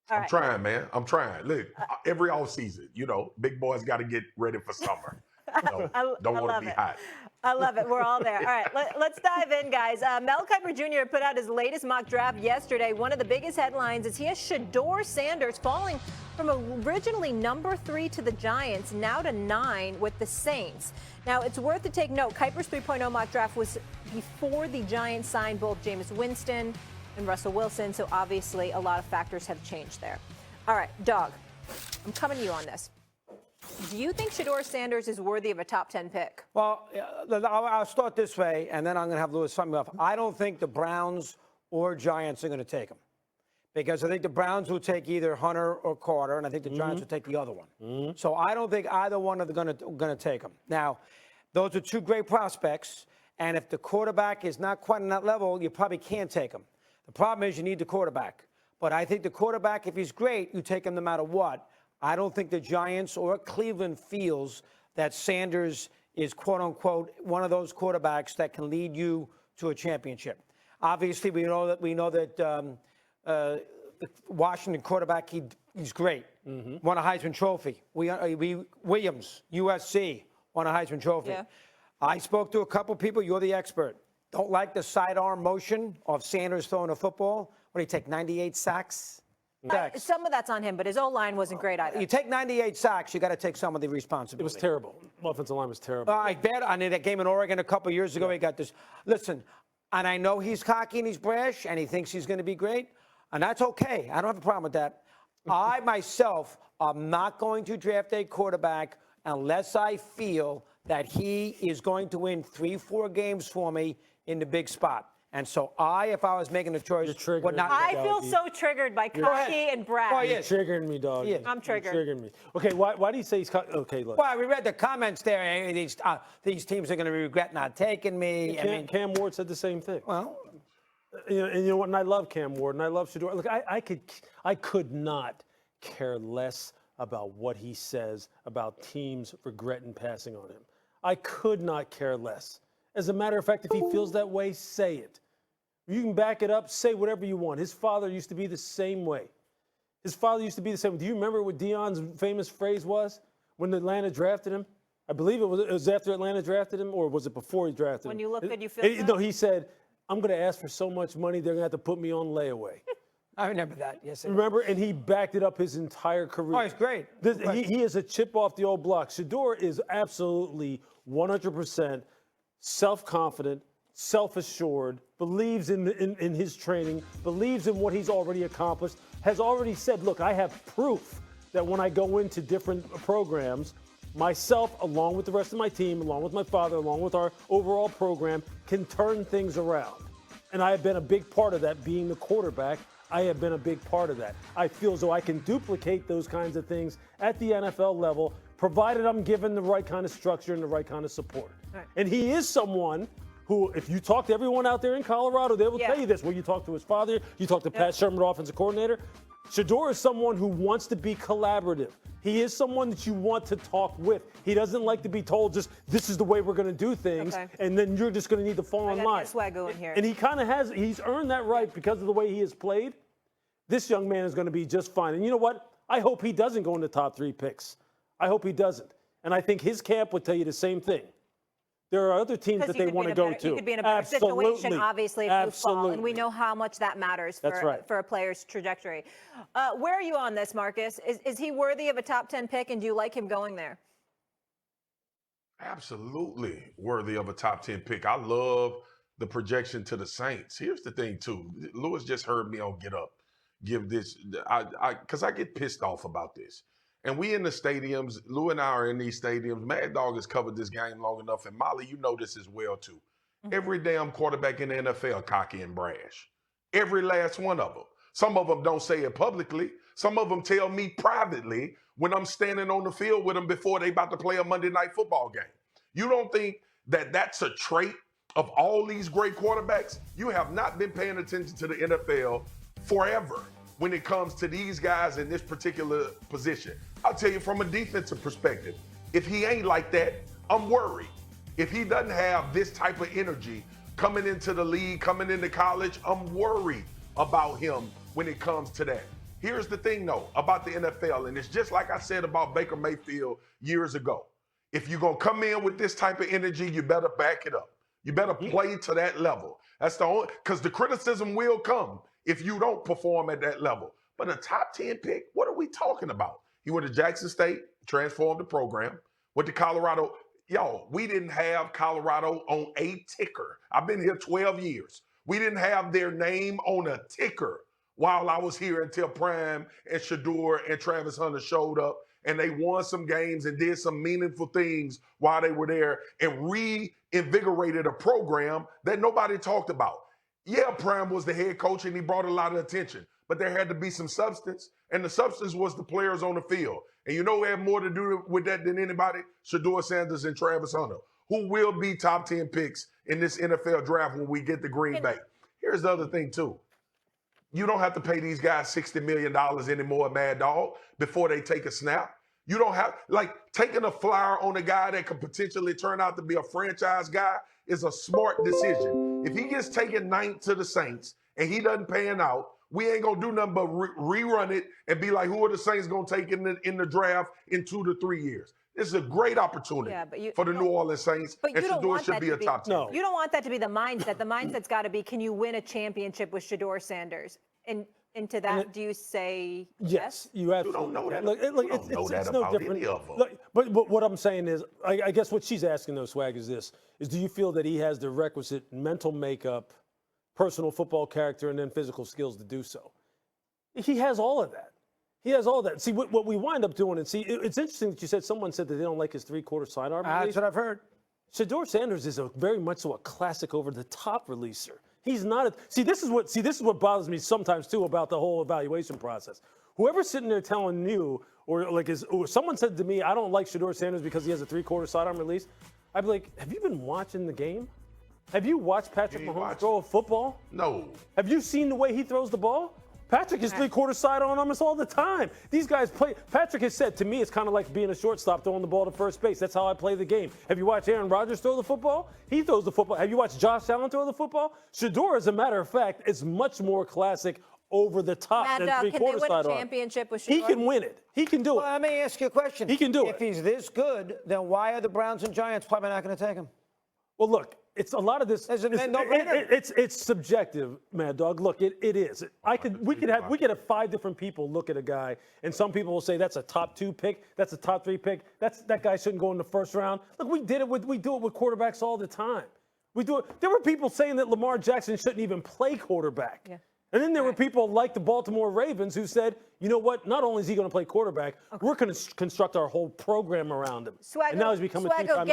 All I'm right. trying, man. I'm trying. Look, every off season, big boys got to get ready for summer. Don't want to be hot. I love it. We're all there. All right, let's dive in, guys. Mel Kiper Jr. put out his latest mock draft yesterday. One of the biggest headlines is he has Shedeur Sanders falling from originally number 3 to the Giants, now to 9 with the Saints. Now, it's worth to take note, Kiper's 3.0 mock draft was before the Giants signed both Jameis Winston and Russell Wilson, so obviously a lot of factors have changed there. All right, Dog, I'm coming to you on this. Do you think Shedeur Sanders is worthy of a top 10 pick? Well, I'll start this way, and then I'm going to have Lewis sum me up. I don't think the Browns or Giants are going to take him, because I think the Browns will take either Hunter or Carter, and I think the Giants will take the other one. So I don't think either one of them are going to take him. Now, those are two great prospects, and if the quarterback is not quite on that level, you probably can't take him. The problem is you need the quarterback. But I think the quarterback, if he's great, you take him no matter what. I don't think the Giants or Cleveland feels that Sanders is, quote unquote, one of those quarterbacks that can lead you to a championship. Obviously, we know that the Washington quarterback, he's great. Won a Heisman Trophy. Williams, USC, won a Heisman Trophy. Yeah. I spoke to a couple people. You're the expert. Don't like the sidearm motion of Sanders throwing a football. What do you take, 98 sacks? Some of that's on him, but his O-line wasn't great either. You take 98 sacks, you got to take some of the responsibility. It was terrible. Offensive line was terrible. I bet. I mean, that game in Oregon a couple years ago, he got this. Listen, and I know he's cocky and he's brash and he thinks he's going to be great, and that's okay. I don't have a problem with that. I myself am not going to draft a quarterback unless I feel that he is going to win 3-4 games for me in the big spot. And so if I was making a choice, would not. I feel so triggered by cocky and brash. Oh, You're triggering me, dog. I'm triggered. You're triggering me. Okay, why do you say he's cocky? Okay, look. Well, we read the comments there. Hey, these teams are going to regret not taking me. Cam Ward said the same thing. Well, and you know what? And I love Cam Ward, and I love Shedeur. Look, I could not care less about what he says about teams regretting passing on him. I could not care less. As a matter of fact, if he feels that way, say it. You can back it up, say whatever you want. His father used to be the same way. His father used to be the same way. Do you remember what Deion's famous phrase was when Atlanta drafted him? I believe it was after Atlanta drafted him, or was it before he drafted him? When you look good, you feel good? No, he said, I'm going to ask for so much money, they're going to have to put me on layaway. I remember that. Yes, Remember? And he backed it up his entire career. Oh, he's great. He is a chip off the old block. Shedeur is absolutely 100% self-confident, self-assured, believes in his training, believes in what he's already accomplished, has already said, look, I have proof that when I go into different programs, myself, along with the rest of my team, along with my father, along with our overall program, can turn things around. And I have been a big part of that, being the quarterback. I have been a big part of that. I feel as though I can duplicate those kinds of things at the NFL level, provided I'm given the right kind of structure and the right kind of support. Right. And he is someone who, if you talk to everyone out there in Colorado, they will tell you this. Well, you talk to his father, you talk to Pat Sherman, the offensive coordinator. Shedeur is someone who wants to be collaborative. He is someone that you want to talk with. He doesn't like to be told just, this is the way we're going to do things, and then you're just going to need to fall in line. Swaggo in here. And he kind of he's earned that right because of the way he has played. This young man is going to be just fine. And you know what? I hope he doesn't go in the top 3 picks. I hope he doesn't. And I think his camp would tell you the same thing. There are other teams that they want to go to. You could be in a better situation, obviously, if you fall. And we know how much that matters for a player's trajectory. Where are you on this, Marcus? Is he worthy of a top 10 pick, and do you like him going there? Absolutely worthy of a top 10 pick. I love the projection to the Saints. Here's the thing, too. Lewis just heard me on Get Up give this, because I get pissed off about this. And we in the stadiums, Lou and I are in these stadiums. Mad Dog has covered this game long enough. And Molly, you know this as well, too. Every damn quarterback in the NFL cocky and brash. Every last one of them. Some of them don't say it publicly. Some of them tell me privately when I'm standing on the field with them before they about to play a Monday night football game. You don't think that that's a trait of all these great quarterbacks? You have not been paying attention to the NFL forever when it comes to these guys in this particular position. I'll tell you from a defensive perspective, if he ain't like that, I'm worried. If he doesn't have this type of energy coming into the league, coming into college, I'm worried about him when it comes to that. Here's the thing, though, about the NFL, and it's just like I said about Baker Mayfield years ago. If you're going to come in with this type of energy, you better back it up. You better play to that level. That's the only, because the criticism will come if you don't perform at that level. But a top 10 pick, what are we talking about? He went to Jackson State, transformed the program, went to Colorado. Yo, we didn't have Colorado on a ticker. I've been here 12 years. We didn't have their name on a ticker while I was here until Prime and Shedeur and Travis Hunter showed up, and they won some games and did some meaningful things while they were there and reinvigorated a program that nobody talked about. Yeah, Prime was the head coach and he brought a lot of attention, but there had to be some substance, and the substance was the players on the field. And you know who had more to do with that than anybody? Shedeur Sanders and Travis Hunter, who will be top 10 picks in this NFL draft when we get to Green Bay. Here's the other thing, too. You don't have to pay these guys $60 million anymore, Mad Dog, before they take a snap. You don't have, like, taking a flyer on a guy that could potentially turn out to be a franchise guy is a smart decision. If he gets taken ninth to the Saints and he doesn't pan out, we ain't going to do nothing but rerun it and be like, who are the Saints going to take in the draft in 2 to 3 years? This is a great opportunity for the New Orleans Saints, and Shedeur should be a top 10. You don't want that to be the mindset. The mindset's got to be, can you win a championship with Shedeur Sanders? And to that, do you say yes? You absolutely don't know that. Look, it's no different. Look, but what I'm saying is, I guess what she's asking, though, Swag, is this: is do you feel that he has the requisite mental makeup, personal football character, and then physical skills to do so? He has all of that. He has all that. See, what we wind up doing, and see, it's interesting that you said someone said that they don't like his three-quarter sidearm release. That's what I've heard. Shedeur Sanders is very much so a classic over-the-top releaser. He's not. This is what bothers me sometimes too about the whole evaluation process. Whoever's sitting there telling you, or someone said to me, I don't like Shedeur Sanders because he has a three-quarter sidearm release. I'd be like, have you been watching the game? Have you watched Patrick Mahomes throw a football? No. Have you seen the way he throws the ball? Patrick is three-quarter sidearm almost all the time. These guys play. Patrick has said to me, it's kind of like being a shortstop throwing the ball to first base. That's how I play the game. Have you watched Aaron Rodgers throw the football? He throws the football. Have you watched Josh Allen throw the football? Shedeur, as a matter of fact, is much more classic over the top than three-quarter sidearm. Can they win a championship with Shedeur? He can win it. He can do it. Well, let me ask you a question. He can do it. If he's this good, then why are the Browns and Giants probably not going to take him? Well, look, it's a lot of this. It's subjective, Mad Dog. Look, it is. We could have 5 different people look at a guy, and some people will say that's a top 2 pick, that's a top 3 pick, that guy shouldn't go in the first round. Look, we do it with quarterbacks all the time. We do it. There were people saying that Lamar Jackson shouldn't even play quarterback. Yeah. And then there were people like the Baltimore Ravens who said, you know what, not only is he going to play quarterback, we're going to construct our whole program around him. And now he's becoming a 3-time